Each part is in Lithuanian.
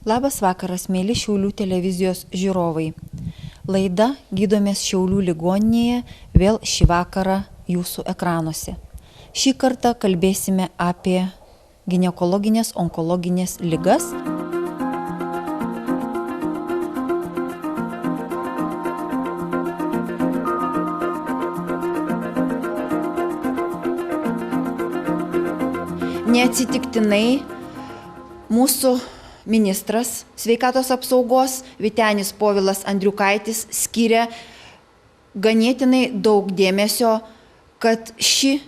Labas vakaras, mėly Šiaulių televizijos žiūrovai. Laida Gydomės Šiaulių ligoninėje vėl šį vakarą jūsų ekranuose. Šį kartą kalbėsime apie ginekologinės, onkologinės ligas. Neatsitiktinai mūsų ministras sveikatos apsaugos Vytenis Povilas Andriukaitis skiria ganėtinai daug dėmesio, kad ši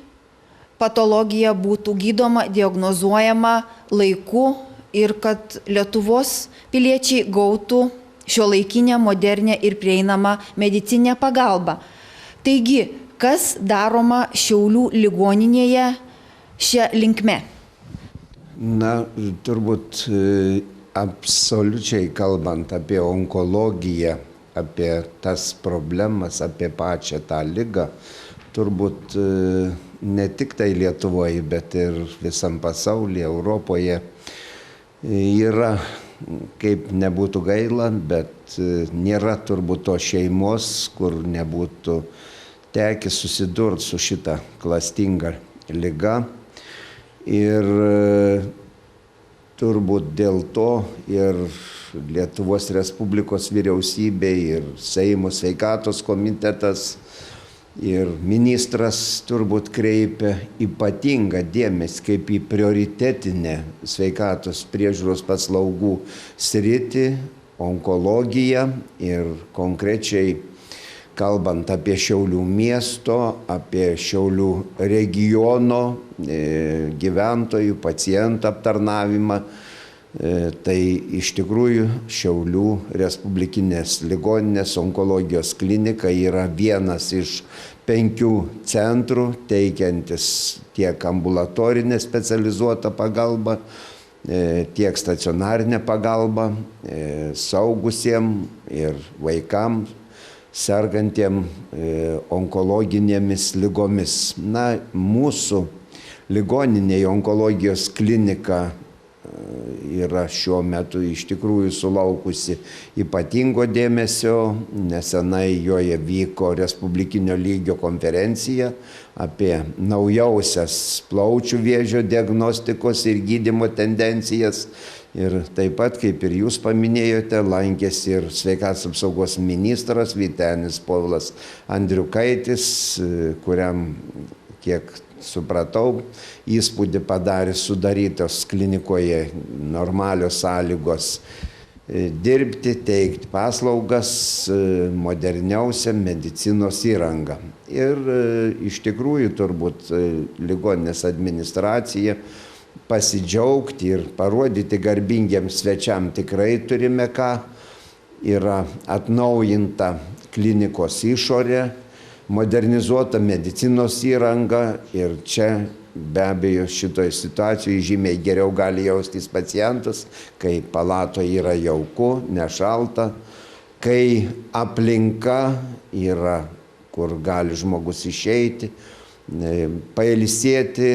patologija būtų gydoma, diagnozuojama laiku ir kad Lietuvos piliečiai gautų šiuolaikinę, modernę ir prieinamą medicininę pagalbą. Taigi, kas daroma Šiaulių ligoninėje šia linkme? Na, turbūt absoliučiai kalbant apie onkologiją, apie tas problemas, apie pačią tą ligą, turbūt ne tik tai Lietuvoje, bet ir visam pasaulyje, Europoje yra, kaip nebūtų gaila, bet nėra turbūt to šeimos, kur nebūtų tekę susidurti su šita klastinga liga. Ir turbūt dėl to ir Lietuvos Respublikos vyriausybė, ir Seimo sveikatos komitetas, ir ministras turbūt kreipia ypatingą dėmesį kaip į prioritetinę sveikatos priežiūros paslaugų sritį, onkologiją ir konkrečiai kalbant apie Šiaulių miesto, apie Šiaulių regiono gyventojų, pacientų aptarnavimą, tai iš tikrųjų Šiaulių Respublikinės ligoninės onkologijos klinika yra vienas iš 5 centrų teikiantis tiek ambulatorinę specializuotą pagalbą, tiek stacionarinę pagalbą saugusiems ir vaikams sergantiem onkologinėmis ligomis. Na, mūsų ligoninėje onkologijos klinika yra šiuo metu iš tikrųjų sulaukusi ypatingo dėmesio. Nesenai joje vyko respublikinio lygio konferencija apie naujausias plaučių vėžio diagnostikos ir gydymo tendencijas. Ir taip pat, kaip ir jūs paminėjote, lankėsi ir sveikatos apsaugos ministras Vytenis Povilas Andriukaitis, kuriam, kiek supratau, įspūdį padarė sudarytos klinikoje normalios sąlygos dirbti, teikti paslaugas, moderniausią medicinos įrangą. Ir iš tikrųjų turbūt ligoninės administracija pasidžiaugti ir parodyti garbingiems svečiam tikrai turime ką. Yra atnaujinta klinikos išorė, modernizuota medicinos įranga ir čia be abejo šitoje situacijoje žymiai geriau gali jaustis pacientas, kai palatoje yra jauku, nešalta, kai aplinka yra, kur gali žmogus išeiti, pailsėti,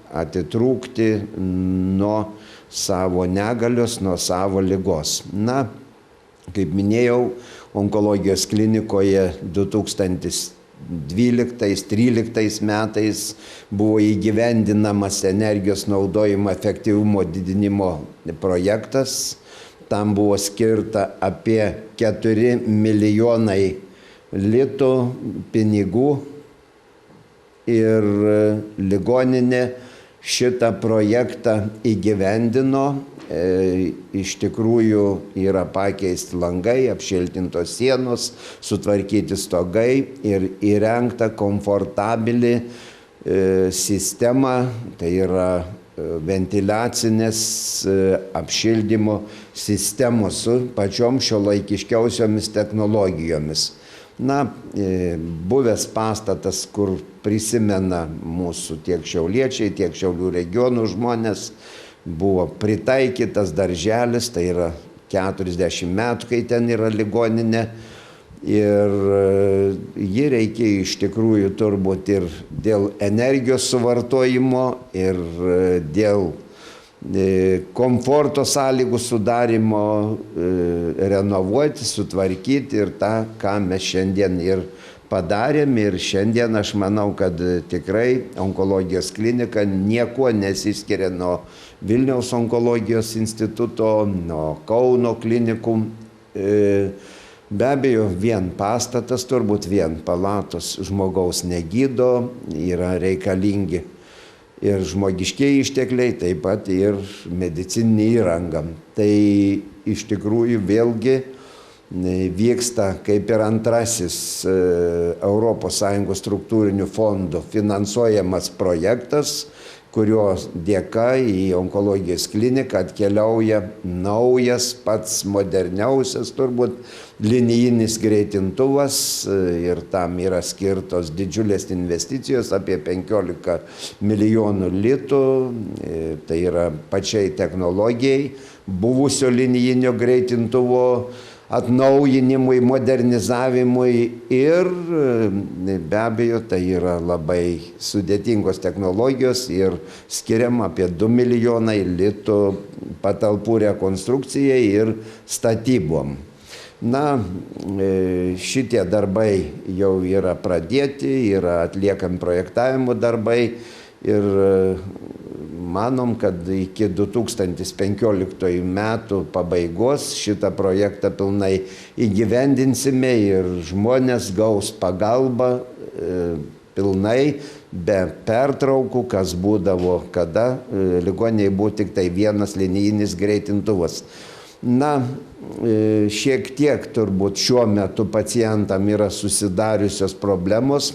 atitrūkti nuo savo negalios, nuo savo ligos. Na, kaip minėjau, onkologijos klinikoje 2012-2013 metais buvo įgyvendinamas energijos naudojimo efektyvumo didinimo projektas. Tam buvo skirta apie 4 milijonai litų pinigų ir ligoninė šitą projektą įgyvendino. Iš tikrųjų yra pakeisti langai, apšiltintos sienos, sutvarkyti stogai ir įrengta komfortabili sistema, tai yra ventiliacinės apšildymo sistemos su pačiom šiuolaikiškiausiomis technologijomis. Na, buvęs pastatas, kur prisimena mūsų tiek šiauliečiai, tiek Šiaulių regionų žmonės, buvo pritaikytas darželis, tai yra 40 metų, kai ten yra ligoninė. Ir jį reikėjo iš tikrųjų turbūt ir dėl energijos suvartojimo, ir dėl komforto sąlygų sudarimo, renovuoti, sutvarkyti ir tą, ką mes šiandien ir padarėm. Ir šiandien aš manau, kad tikrai onkologijos klinika niekuo nesiskiria nuo Vilniaus onkologijos instituto, nuo Kauno klinikų. Be abejo, vien pastatas, turbūt vien palatos žmogaus negydo, yra reikalingi ir žmogiškiai ištekliai, taip pat ir medicininė įranga. Tai iš tikrųjų vėlgi vyksta kaip ir antrasis ES struktūrinių fondų finansuojamas projektas, kurios dėka į onkologijos kliniką atkeliauja naujas, pats moderniausias turbūt linijinis greitintuvas, ir tam yra skirtos didžiulės investicijos, apie 15 milijonų litų. Tai yra pačiai technologijai, buvusio linijinio greitintuvo atnaujinimui, modernizavimui ir be abejo tai yra labai sudėtingos technologijos ir skiriama apie 2 milijonai litų patalpų rekonstrukcijai ir statybom. Na, šitie darbai jau yra pradėti, yra atliekami projektavimo darbai ir manom, kad iki 2015 metų pabaigos šitą projektą pilnai įgyvendinsime ir žmonės gaus pagalbą pilnai, be pertraukų, kas būdavo, kada ligoninėje buvo tik tai vienas linijinis greitintuvas. Na, šiek tiek turbūt šiuo metu pacientam yra susidariusios problemos,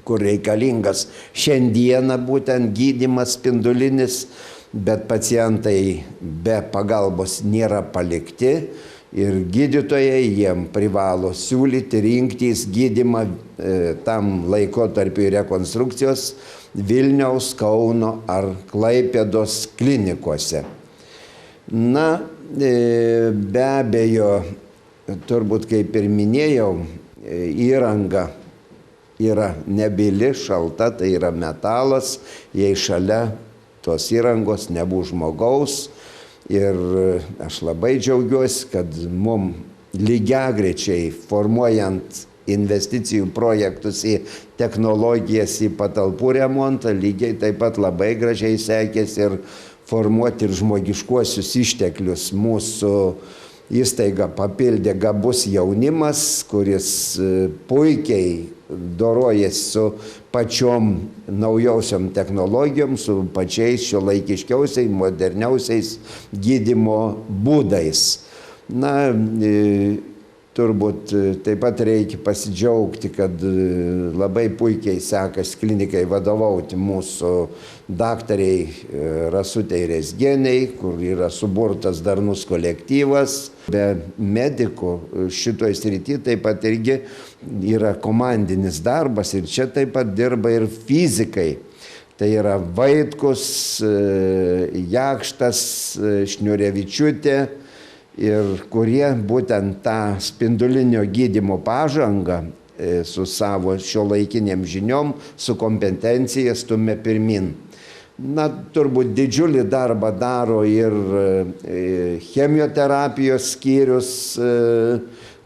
kur reikalingas šiandieną būtent gydymas spindulinis, bet pacientai be pagalbos nėra palikti ir gydytojai jiem privalo siūlyti, rinktis gydymą tam laikotarpiui rekonstrukcijos Vilniaus, Kauno ar Klaipėdos klinikose. Na, be abejo, turbūt kaip ir minėjau, įranga yra nebyli, šalta, tai yra metalas, jei šalia tos įrangos nebus žmogaus. Ir aš labai džiaugiuosi, kad mums lygiagrečiai formuojant investicijų projektus į technologijas, į patalpų remontą, lygiai taip pat labai gražiai sekėsi ir formuoti ir žmogiškuosius išteklius. Mūsų įstaigą papildė gabus jaunimas, kuris puikiai dorojasi su pačiom naujausiom technologijom, su pačiais šiuolaikiškiausiais, moderniausiais gydymo būdais. Na, turbūt taip pat reikia pasidžiaugti, kad labai puikiai sekasi klinikai vadovauti mūsų daktariai Rasutei Rezgienei, kur yra suburtas darnus kolektyvas. Be medikų šitoj srity taip pat irgi yra komandinis darbas ir čia taip pat dirba ir fizikai. Tai yra Vaitkus, Jakštas, Šniurevičiūtė, ir kurie būtent tą spindulinio gydymo pažangą su savo šiuolaikinėm žiniom, su kompetencija stumia pirmin. Na, turbūt didžiulį darbą daro ir chemioterapijos skyrius,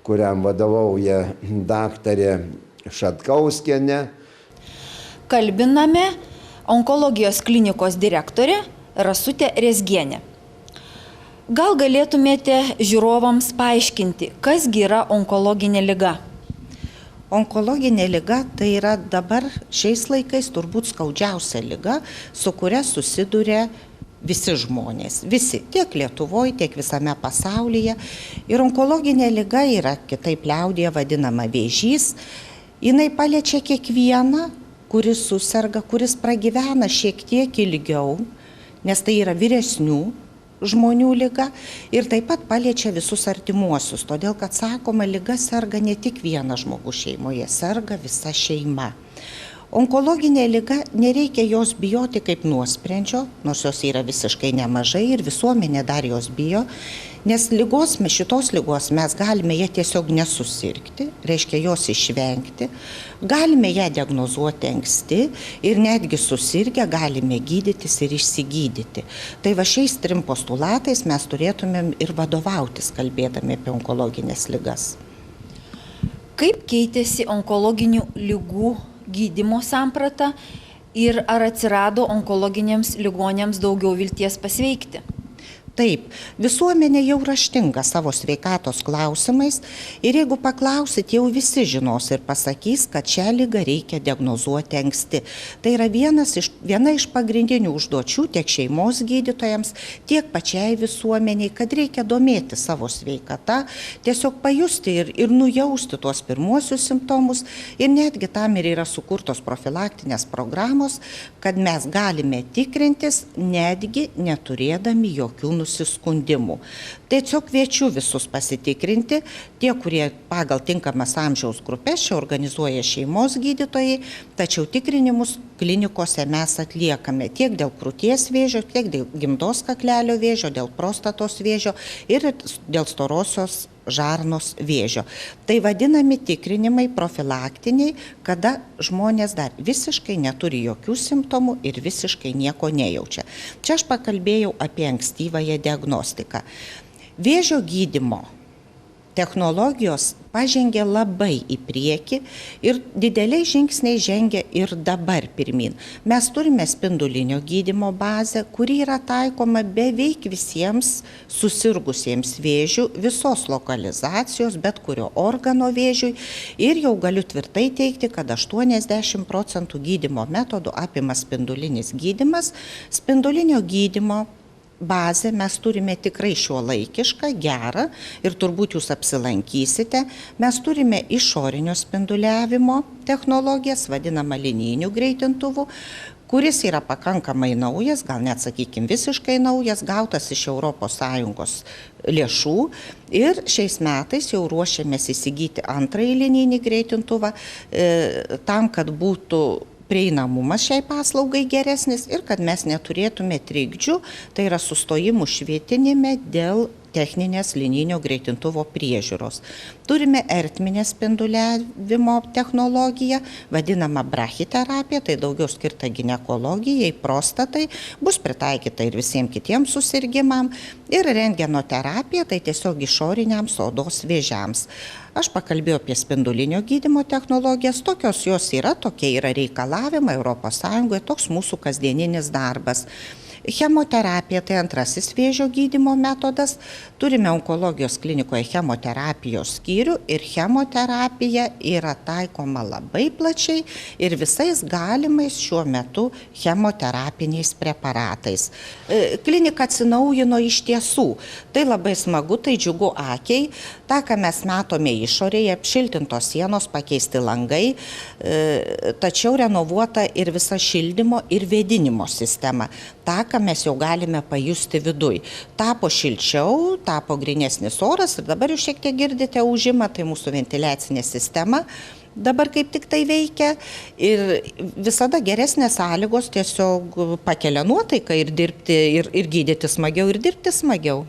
kuriam vadovauja daktarė Šatkauskienė. Kalbiname onkologijos klinikos direktorė Rasutė Rezgienė. Gal galėtumėte žiūrovams paaiškinti, kasgi yra onkologinė liga? Onkologinė liga tai yra dabar šiais laikais turbūt skaudžiausia liga, su kuria susiduria visi žmonės. Visi, tiek Lietuvoje, tiek visame pasaulyje. Ir onkologinė liga yra kitaip liaudyje vadinama vėžys. Jinai paliečia kiekvieną, kuris suserga, kuris pragyvena šiek tiek ilgiau, nes tai yra vyresnių žmonių liga ir taip pat paliečia visus artimuosius, todėl kad sakoma, liga serga ne tik vienas žmogus šeimoje, serga visa šeima. Onkologinė liga, nereikia jos bijoti kaip nuosprendžio, nors jos yra visiškai nemažai ir visuomenė dar jos bijo, nes šitos ligos mes galime ją tiesiog nesusirgti, reiškia jos išvengti, galime ją diagnozuoti anksti ir netgi susirgę galime gydytis ir išsigydyti. Tai va šiais 3 postulatais mes turėtumėm ir vadovautis, kalbėdami apie onkologinės ligas. Kaip keitėsi onkologinių ligų gydymo samprata ir ar atsirado onkologiniams ligoniams daugiau vilties pasveikti? Taip, visuomenė jau raštinga savo sveikatos klausimais ir jeigu paklausit, jau visi žinos ir pasakys, kad šią ligą reikia diagnozuoti anksti. Tai yra viena iš pagrindinių užduočių tiek šeimos gydytojams, tiek pačiai visuomeniai, kad reikia domėti savo sveikatą, tiesiog pajusti ir nujausti tuos pirmuosius simptomus ir netgi tam ir yra sukurtos profilaktinės programos, kad mes galime tikrintis netgi neturėdami jokių nusiskundimų. Tiesiog kviečiu visus pasitikrinti, tie, kurie pagal tinkamas amžiaus grupės čia organizuoja šeimos gydytojai, tačiau tikrinimus klinikose mes atliekame tiek dėl krūties vėžio, tiek dėl gimdos kaklelio vėžio, dėl prostatos vėžio ir dėl storosios žarnos vėžio. Tai vadinami tikrinimai profilaktiniai, kada žmonės dar visiškai neturi jokių simptomų ir visiškai nieko nejaučia. Čia aš pakalbėjau apie ankstyvąją diagnostiką. Vėžio gydymo technologijos pažengė labai į priekį ir dideliais žingsniais žengia ir dabar pirmin. Mes turime spindulinio gydymo bazę, kuri yra taikoma beveik visiems susirgusiems vėžių, visos lokalizacijos, bet kurio organo vėžiui ir jau galiu tvirtai teikti, kad 80% gydymo metodų apima spindulinis gydymas. Spindulinio gydymo bazę mes turime tikrai šiuolaikišką, gerą ir turbūt jūs apsilankysite. Mes turime išorinio spinduliavimo technologijas, vadinamą linijiniu greitintuvu, kuris yra pakankamai naujas, gal net sakykim visiškai naujas, gautas iš ES lėšų ir šiais metais jau ruošiamės įsigyti antrąjį linijinį greitintuvą tam, kad būtų prieinamumas šiai paslaugai geresnis ir kad mes neturėtume trikdžių, tai yra sustojimų švietinime dėl techninės linijinio greitintuvo priežiūros. Turime ertminę spinduliavimo technologiją, vadinamą brachiterapija, tai daugiau skirta ginekologijai, prostatai, bus pritaikyta ir visiems kitiems susirgimam, ir rentgenoterapija, tai tiesiog išoriniams odos vėžiams. Aš pakalbėjau apie spindulinio gydymo technologijas, tokios jos yra, tokie yra reikalavimai ES, toks mūsų kasdieninis darbas. Chemoterapija tai antrasis vėžio gydymo metodas. Turime onkologijos klinikoje chemoterapijos skyrių ir chemoterapija yra taikoma labai plačiai ir visais galimais šiuo metu chemoterapiniais preparatais. Klinika atsinaujino iš tiesų. Tai labai smagu, tai džiugu akiai. Ta, ką mes matome išorėje, apšiltintos sienos, pakeisti langai, tačiau renovuota ir visa šildymo ir vėdinimo sistema. Ta, ką mes jau galime pajusti viduj. Tapo šilčiau, tapo grynesnis oras ir dabar jūs šiek tiek girdite ūžimą, tai mūsų ventiliacinė sistema dabar kaip tik tai veikia ir visada geresnės sąlygos tiesiog pakelia nuotaiką ir dirbti, ir gydyti smagiau, ir dirbti smagiau.